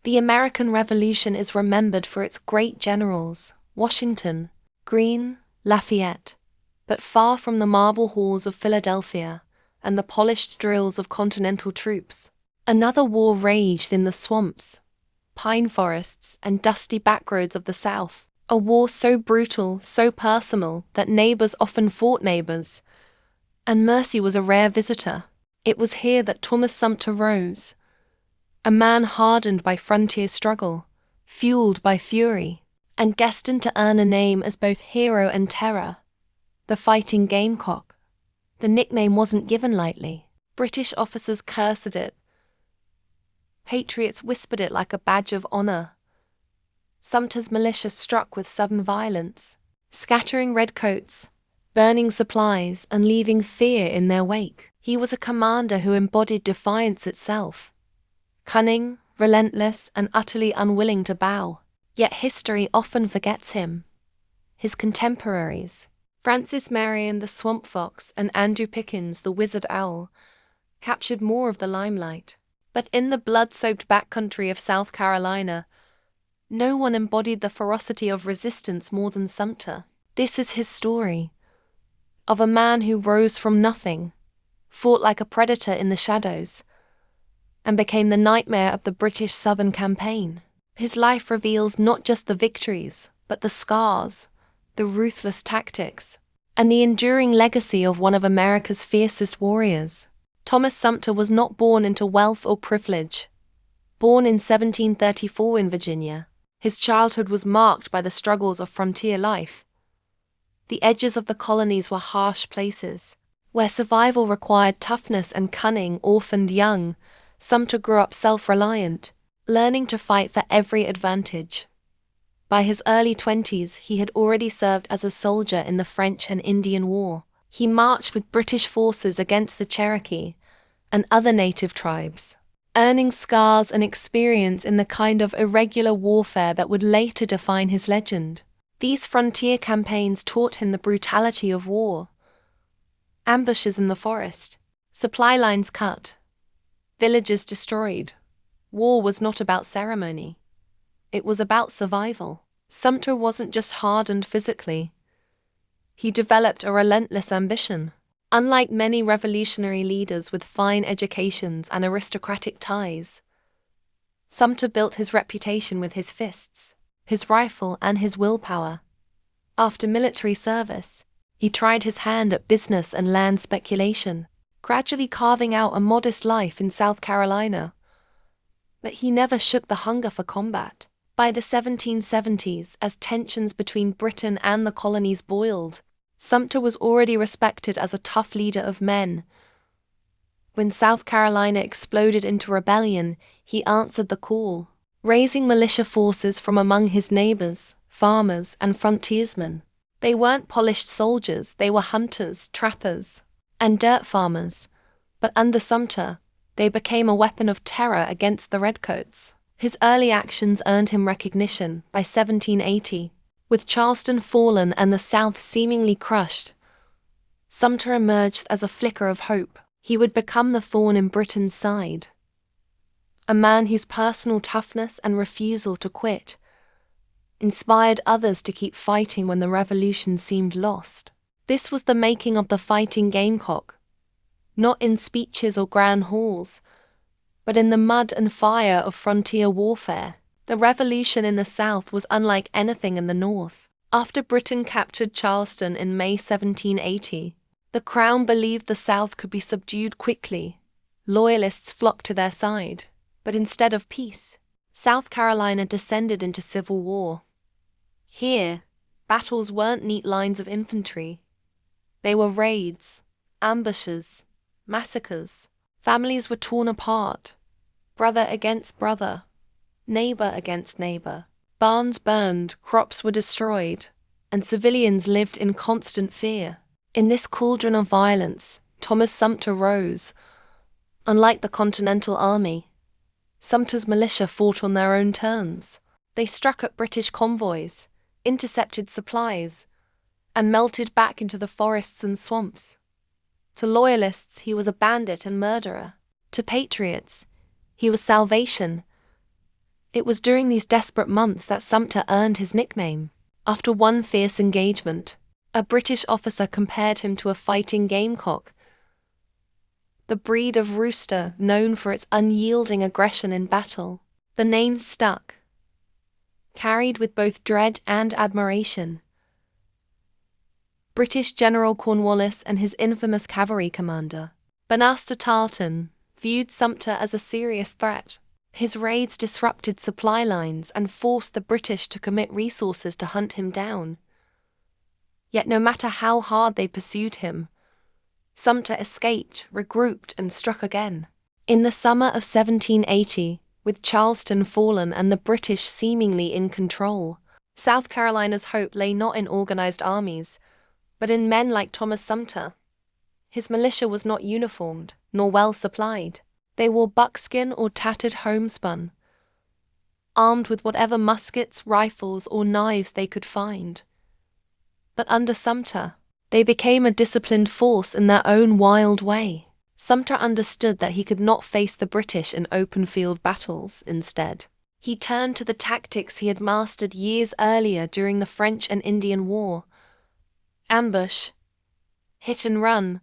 The American Revolution is remembered for its great generals, Washington, Greene, Lafayette, but far from the marble halls of Philadelphia and the polished drills of Continental troops. Another war raged in the swamps, pine forests, and dusty backroads of the South. A war so brutal, so personal, that neighbors often fought neighbors, and mercy was a rare visitor. It was here that Thomas Sumter rose, a man hardened by frontier struggle, fueled by fury, and destined to earn a name as both hero and terror. The Fighting Gamecock. The nickname wasn't given lightly. British officers cursed it. Patriots whispered it like a badge of honor. Sumter's militia struck with sudden violence, scattering redcoats, burning supplies, and leaving fear in their wake. He was a commander who embodied defiance itself. Cunning, relentless, and utterly unwilling to bow. Yet history often forgets him. His contemporaries, Francis Marion the Swamp Fox and Andrew Pickens the Wizard Owl, captured more of the limelight. But in the blood-soaked backcountry of South Carolina, no one embodied the ferocity of resistance more than Sumter. This is his story, of a man who rose from nothing, fought like a predator in the shadows, and became the nightmare of the British Southern Campaign. His life reveals not just the victories, but the scars, the ruthless tactics, and the enduring legacy of one of America's fiercest warriors. Thomas Sumter was not born into wealth or privilege. Born in 1734 in Virginia, his childhood was marked by the struggles of frontier life. The edges of the colonies were harsh places, where survival required toughness and cunning. Orphaned young, Sumter grew up self-reliant, learning to fight for every advantage. By his early 20s, he had already served as a soldier in the French and Indian War. He marched with British forces against the Cherokee and other native tribes, earning scars and experience in the kind of irregular warfare that would later define his legend. These frontier campaigns taught him the brutality of war. Ambushes in the forest, supply lines cut, villages destroyed. War was not about ceremony. It was about survival. Sumter wasn't just hardened physically. He developed a relentless ambition. Unlike many revolutionary leaders with fine educations and aristocratic ties, Sumter built his reputation with his fists, his rifle, and his willpower. After military service, he tried his hand at business and land speculation, gradually carving out a modest life in South Carolina. But he never shook the hunger for combat. By the 1770s, as tensions between Britain and the colonies boiled, Sumter was already respected as a tough leader of men. When South Carolina exploded into rebellion, he answered the call, raising militia forces from among his neighbors, farmers, and frontiersmen. They weren't polished soldiers, they were hunters, trappers, and dirt farmers, but under Sumter, they became a weapon of terror against the redcoats. His early actions earned him recognition. By 1780, with Charleston fallen and the South seemingly crushed, Sumter emerged as a flicker of hope. He would become the thorn in Britain's side, a man whose personal toughness and refusal to quit inspired others to keep fighting when the revolution seemed lost. This was the making of the Fighting Gamecock, not in speeches or grand halls, but in the mud and fire of frontier warfare. The revolution in the South was unlike anything in the North. After Britain captured Charleston in May 1780, the Crown believed the South could be subdued quickly. Loyalists flocked to their side. But instead of peace, South Carolina descended into civil war. Here, battles weren't neat lines of infantry. They were raids, ambushes, massacres. Families were torn apart, brother against brother, neighbor against neighbor. Barns burned, crops were destroyed, and civilians lived in constant fear. In this cauldron of violence, Thomas Sumter rose. Unlike the Continental Army, Sumter's militia fought on their own terms. They struck at British convoys, intercepted supplies, and melted back into the forests and swamps. To Loyalists, he was a bandit and murderer. To patriots, he was salvation. It was during these desperate months that Sumter earned his nickname. After one fierce engagement, a British officer compared him to a fighting gamecock, the breed of rooster known for its unyielding aggression in battle. The name stuck, carried with both dread and admiration. British General Cornwallis and his infamous cavalry commander, Banastre Tarleton, viewed Sumter as a serious threat. His raids disrupted supply lines and forced the British to commit resources to hunt him down. Yet no matter how hard they pursued him, Sumter escaped, regrouped, and struck again. In the summer of 1780, with Charleston fallen and the British seemingly in control, South Carolina's hope lay not in organized armies, but in men like Thomas Sumter. His militia was not uniformed, nor well supplied. They wore buckskin or tattered homespun, armed with whatever muskets, rifles, or knives they could find. But under Sumter, they became a disciplined force in their own wild way. Sumter understood that he could not face the British in open field battles. Instead, he turned to the tactics he had mastered years earlier during the French and Indian War: ambush, hit and run,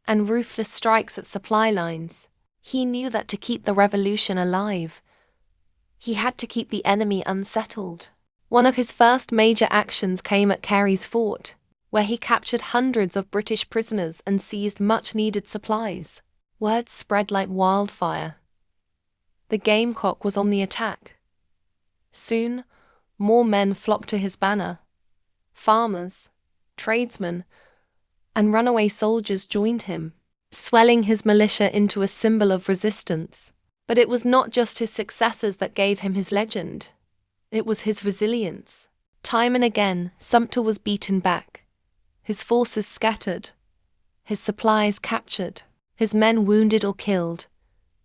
and ruthless strikes at supply lines. He knew that to keep the revolution alive, he had to keep the enemy unsettled. One of his first major actions came at Carey's Fort, where he captured hundreds of British prisoners and seized much-needed supplies. Word spread like wildfire. The Gamecock was on the attack. Soon, more men flocked to his banner. Farmers, tradesmen, and runaway soldiers joined him, swelling his militia into a symbol of resistance. But it was not just his successes that gave him his legend. It was his resilience. Time and again, Sumter was beaten back, his forces scattered, his supplies captured, his men wounded or killed.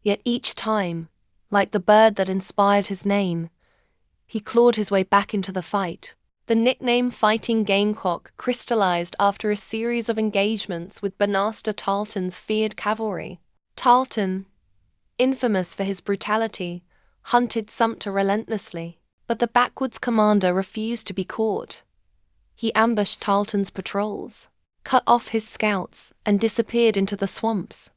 Yet each time, like the bird that inspired his name, he clawed his way back into the fight. The nickname Fighting Gamecock crystallized after a series of engagements with Banastre Tarleton's feared cavalry. Tarleton, infamous for his brutality, hunted Sumter relentlessly, but the backwoods commander refused to be caught. He ambushed Tarleton's patrols, cut off his scouts, and disappeared into the swamps.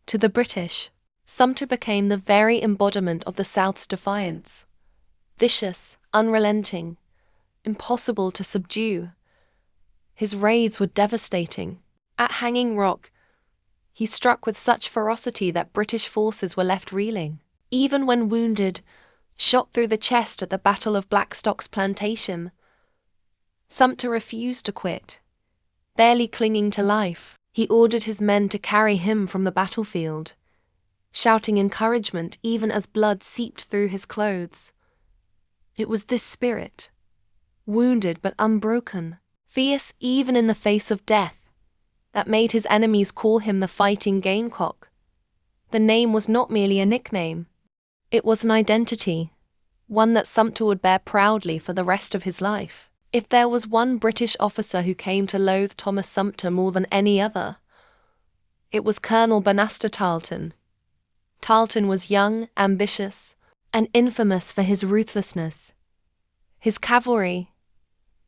To the British, Sumter became the very embodiment of the South's defiance. Vicious, unrelenting, impossible to subdue. His raids were devastating. At Hanging Rock, he struck with such ferocity that British forces were left reeling. Even when wounded, shot through the chest at the Battle of Blackstock's plantation, Sumter refused to quit. Barely clinging to life, he ordered his men to carry him from the battlefield, shouting encouragement even as blood seeped through his clothes. It was this spirit, wounded but unbroken, fierce even in the face of death, that made his enemies call him the Fighting Gamecock. The name was not merely a nickname. It was an identity, one that Sumter would bear proudly for the rest of his life. If there was one British officer who came to loathe Thomas Sumter more than any other, it was Colonel Banastre Tarleton. Tarleton was young, ambitious, and infamous for his ruthlessness. His cavalry,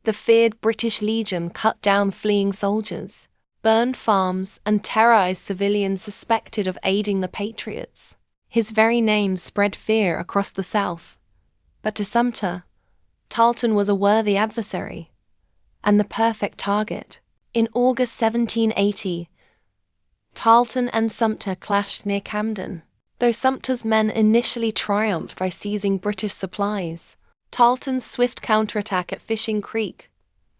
the feared British Legion, cut down fleeing soldiers, burned farms, and terrorized civilians suspected of aiding the Patriots. His very name spread fear across the South. But to Sumter, Tarleton was a worthy adversary, and the perfect target. In August 1780, Tarleton and Sumter clashed near Camden. Though Sumter's men initially triumphed by seizing British supplies, Tarleton's swift counterattack at Fishing Creek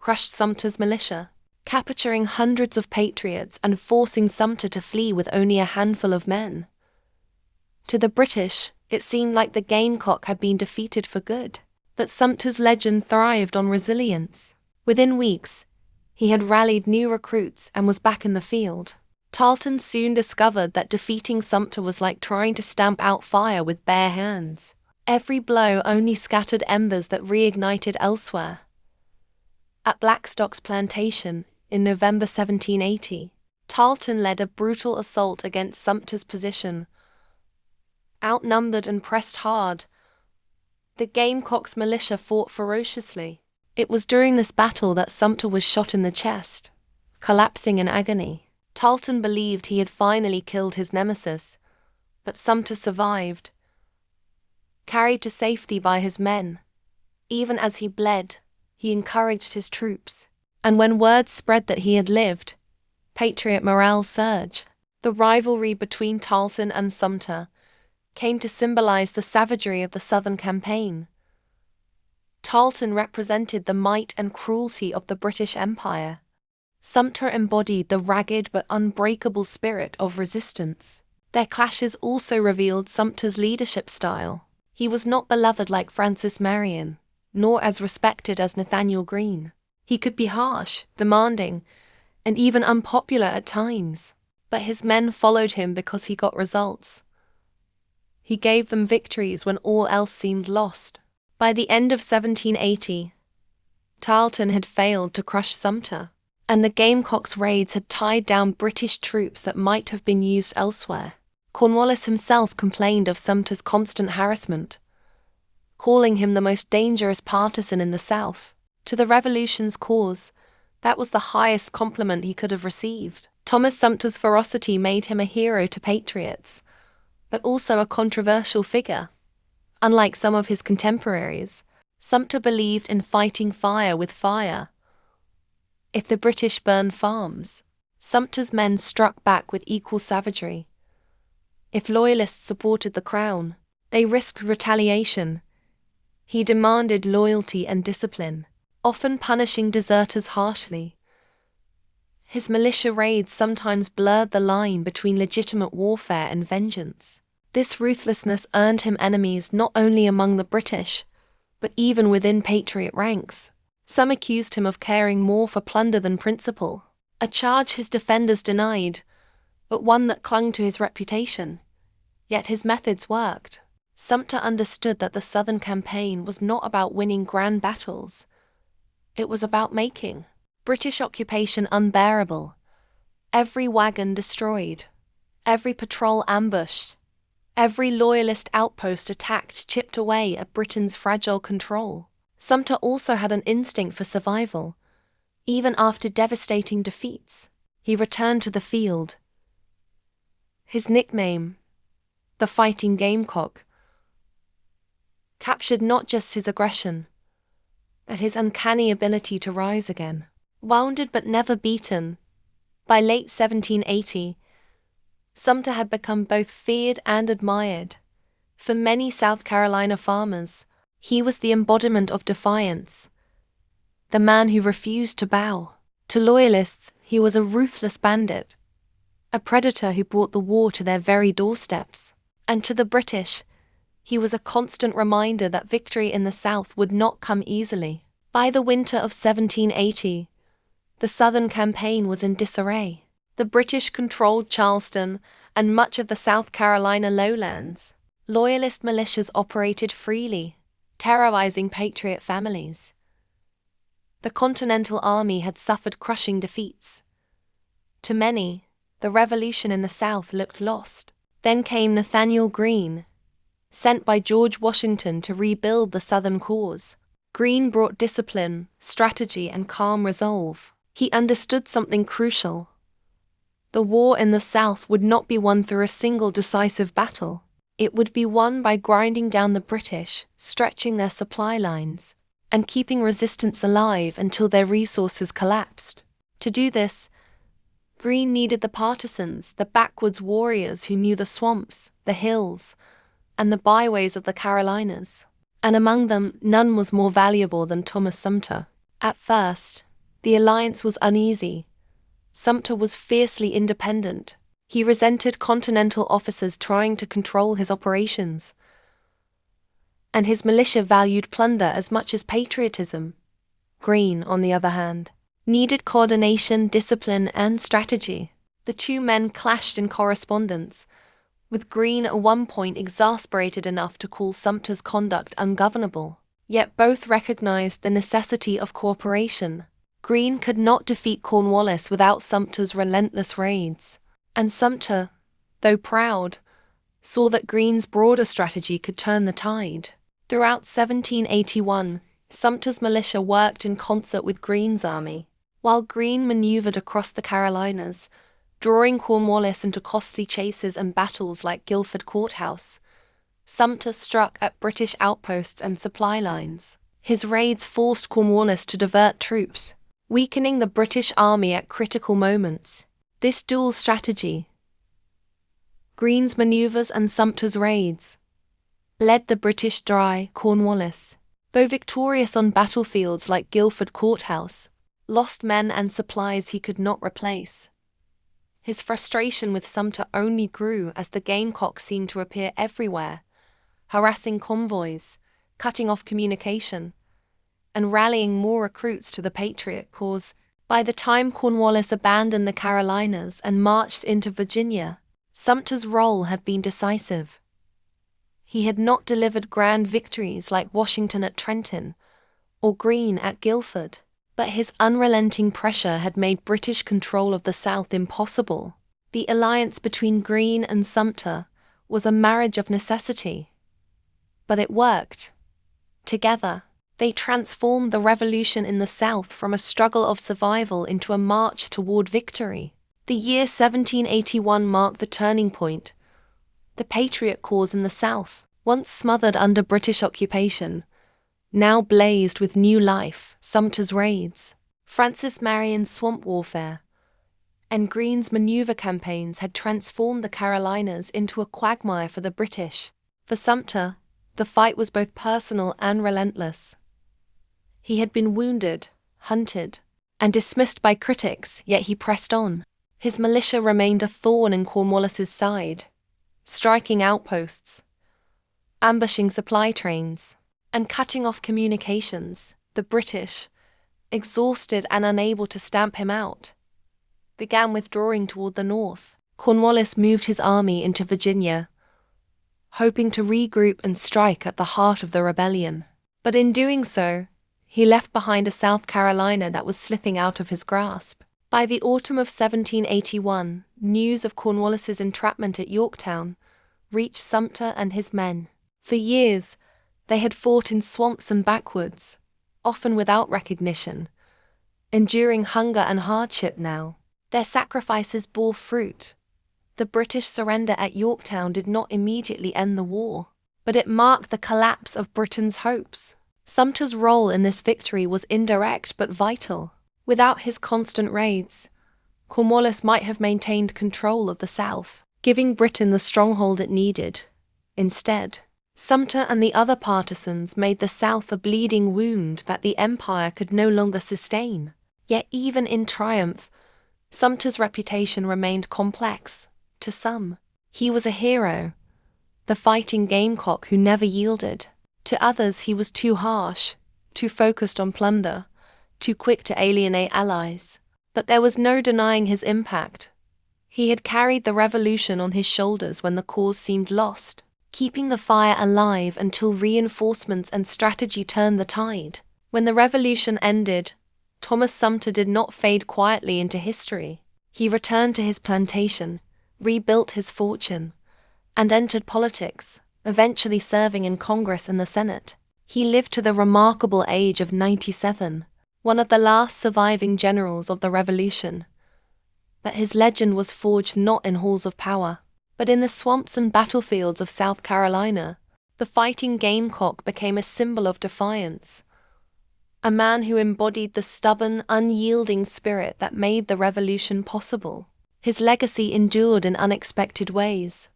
crushed Sumter's militia, capturing hundreds of Patriots and forcing Sumter to flee with only a handful of men. To the British, it seemed like the Gamecock had been defeated for good, that Sumter's legend thrived on resilience. Within weeks, he had rallied new recruits and was back in the field. Tarleton soon discovered that defeating Sumter was like trying to stamp out fire with bare hands. Every blow only scattered embers that reignited elsewhere. At Blackstock's plantation, in November 1780, Tarleton led a brutal assault against Sumter's position. Outnumbered and pressed hard, The Gamecock's militia fought ferociously. It was during this battle that Sumter was shot in the chest, collapsing in agony. Tarleton believed he had finally killed his nemesis, but Sumter survived. Carried to safety by his men, even as he bled, he encouraged his troops. And when word spread that he had lived, Patriot morale surged. The rivalry between Tarleton and Sumter came to symbolize the savagery of the Southern campaign. Tarleton represented the might and cruelty of the British Empire. Sumter embodied the ragged but unbreakable spirit of resistance. Their clashes also revealed Sumter's leadership style. He was not beloved like Francis Marion, nor as respected as Nathanael Greene. He could be harsh, demanding, and even unpopular at times, but his men followed him because he got results. He gave them victories when all else seemed lost. By the end of 1780, Tarleton had failed to crush Sumter, and the Gamecock's raids had tied down British troops that might have been used elsewhere. Cornwallis himself complained of Sumter's constant harassment, calling him the most dangerous partisan in the South. To the Revolution's cause, that was the highest compliment he could have received. Thomas Sumter's ferocity made him a hero to patriots, but also a controversial figure. Unlike some of his contemporaries, Sumter believed in fighting fire with fire. If the British burned farms, Sumter's men struck back with equal savagery. If Loyalists supported the crown, they risked retaliation. He demanded loyalty and discipline, often punishing deserters harshly. His militia raids sometimes blurred the line between legitimate warfare and vengeance. This ruthlessness earned him enemies not only among the British, but even within Patriot ranks. Some accused him of caring more for plunder than principle, a charge his defenders denied, but one that clung to his reputation. Yet his methods worked. Sumter understood that the Southern campaign was not about winning grand battles. It was about making British occupation unbearable, every wagon destroyed, every patrol ambushed, every Loyalist outpost attacked chipped away at Britain's fragile control. Sumter also had an instinct for survival. Even after devastating defeats, he returned to the field. His nickname, the Fighting Gamecock, captured not just his aggression, but his uncanny ability to rise again. Wounded but never beaten, by late 1780, Sumter had become both feared and admired. For many South Carolina farmers, he was the embodiment of defiance, the man who refused to bow. To Loyalists, he was a ruthless bandit, a predator who brought the war to their very doorsteps. And to the British, he was a constant reminder that victory in the South would not come easily. By the winter of 1780, the Southern campaign was in disarray. The British controlled Charleston and much of the South Carolina lowlands. Loyalist militias operated freely, terrorizing Patriot families. The Continental Army had suffered crushing defeats. To many, the Revolution in the South looked lost. Then came Nathanael Greene, sent by George Washington to rebuild the Southern cause. Greene brought discipline, strategy, and calm resolve. He understood something crucial. The war in the South would not be won through a single decisive battle. It would be won by grinding down the British, stretching their supply lines, and keeping resistance alive until their resources collapsed. To do this, Greene needed the partisans, the backwoods warriors who knew the swamps, the hills, and the byways of the Carolinas. And among them, none was more valuable than Thomas Sumter. At first, the alliance was uneasy. Sumter was fiercely independent. He resented Continental officers trying to control his operations, and his militia valued plunder as much as patriotism. Greene, on the other hand, needed coordination, discipline, and strategy. The two men clashed in correspondence, with Greene at one point exasperated enough to call Sumter's conduct ungovernable. Yet both recognized the necessity of cooperation. Greene could not defeat Cornwallis without Sumter's relentless raids, and Sumter, though proud, saw that Greene's broader strategy could turn the tide. Throughout 1781, Sumter's militia worked in concert with Greene's army. While Greene maneuvered across the Carolinas, drawing Cornwallis into costly chases and battles like Guilford Courthouse, Sumter struck at British outposts and supply lines. His raids forced Cornwallis to divert troops, weakening the British army at critical moments. This dual strategy, Greene's maneuvers and Sumter's raids, led the British dry Cornwallis, though victorious on battlefields like Guilford Courthouse, lost men and supplies he could not replace. His frustration with Sumter only grew as the Gamecock seemed to appear everywhere, harassing convoys, cutting off communication, and rallying more recruits to the Patriot cause. By the time Cornwallis abandoned the Carolinas and marched into Virginia, Sumter's role had been decisive. He had not delivered grand victories like Washington at Trenton or Greene at Guilford, but his unrelenting pressure had made British control of the South impossible. The alliance between Greene and Sumter was a marriage of necessity. But it worked. Together, they transformed the revolution in the South from a struggle of survival into a march toward victory. The year 1781 marked the turning point. The Patriot cause in the South, once smothered under British occupation, now blazed with new life. Sumter's raids, Francis Marion's swamp warfare, and Greene's maneuver campaigns had transformed the Carolinas into a quagmire for the British. For Sumter, the fight was both personal and relentless. He had been wounded, hunted, and dismissed by critics, yet he pressed on. His militia remained a thorn in Cornwallis's side, striking outposts, ambushing supply trains, and cutting off communications. The British, exhausted and unable to stamp him out, began withdrawing toward the north. Cornwallis moved his army into Virginia, hoping to regroup and strike at the heart of the rebellion. But in doing so, he left behind a South Carolina that was slipping out of his grasp. By the autumn of 1781, news of Cornwallis's entrapment at Yorktown reached Sumter and his men. For years, they had fought in swamps and backwoods, often without recognition, enduring hunger and hardship now. Their sacrifices bore fruit. The British surrender at Yorktown did not immediately end the war, but it marked the collapse of Britain's hopes. Sumter's role in this victory was indirect but vital. Without his constant raids, Cornwallis might have maintained control of the South, giving Britain the stronghold it needed. Instead, Sumter and the other partisans made the South a bleeding wound that the Empire could no longer sustain. Yet even in triumph, Sumter's reputation remained complex. To some, he was a hero, the fighting gamecock who never yielded. To others, he was too harsh, too focused on plunder, too quick to alienate allies. But there was no denying his impact. He had carried the revolution on his shoulders when the cause seemed lost, keeping the fire alive until reinforcements and strategy turned the tide. When the revolution ended, Thomas Sumter did not fade quietly into history. He returned to his plantation, rebuilt his fortune, and entered politics, eventually serving in Congress and the Senate. He lived to the remarkable age of 97, one of the last surviving generals of the Revolution. But his legend was forged not in halls of power, but in the swamps and battlefields of South Carolina. The fighting gamecock became a symbol of defiance, a man who embodied the stubborn, unyielding spirit that made the revolution possible. His legacy endured in unexpected ways.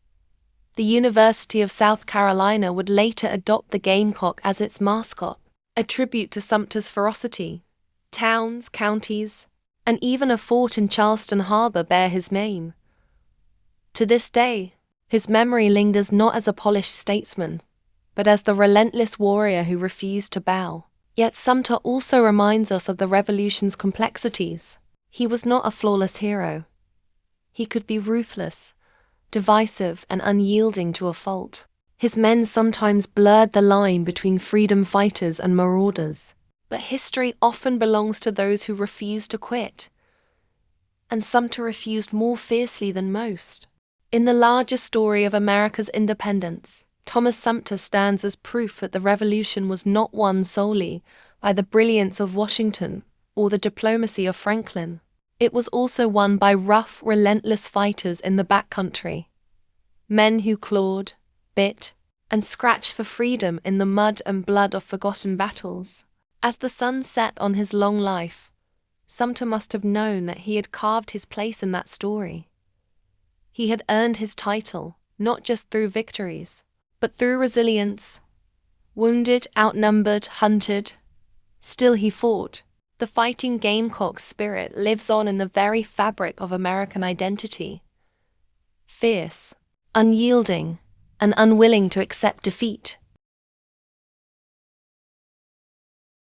The University of South Carolina would later adopt the gamecock as its mascot, a tribute to Sumter's ferocity. Towns, counties, and even a fort in Charleston Harbor bear his name. To this day, his memory lingers not as a polished statesman, but as the relentless warrior who refused to bow. Yet Sumter also reminds us of the revolution's complexities. He was not a flawless hero. He could be ruthless, divisive, and unyielding to a fault. His men sometimes blurred the line between freedom fighters and marauders. But history often belongs to those who refuse to quit. And Sumter refused more fiercely than most. In the larger story of America's independence, Thomas Sumter stands as proof that the Revolution was not won solely by the brilliance of Washington or the diplomacy of Franklin. It was also won by rough, relentless fighters in the backcountry. Men who clawed, bit, and scratched for freedom in the mud and blood of forgotten battles. As the sun set on his long life, Sumter must have known that he had carved his place in that story. He had earned his title, not just through victories, but through resilience. Wounded, outnumbered, hunted, still he fought. The Fighting Gamecock spirit lives on in the very fabric of American identity. Fierce, unyielding, and unwilling to accept defeat.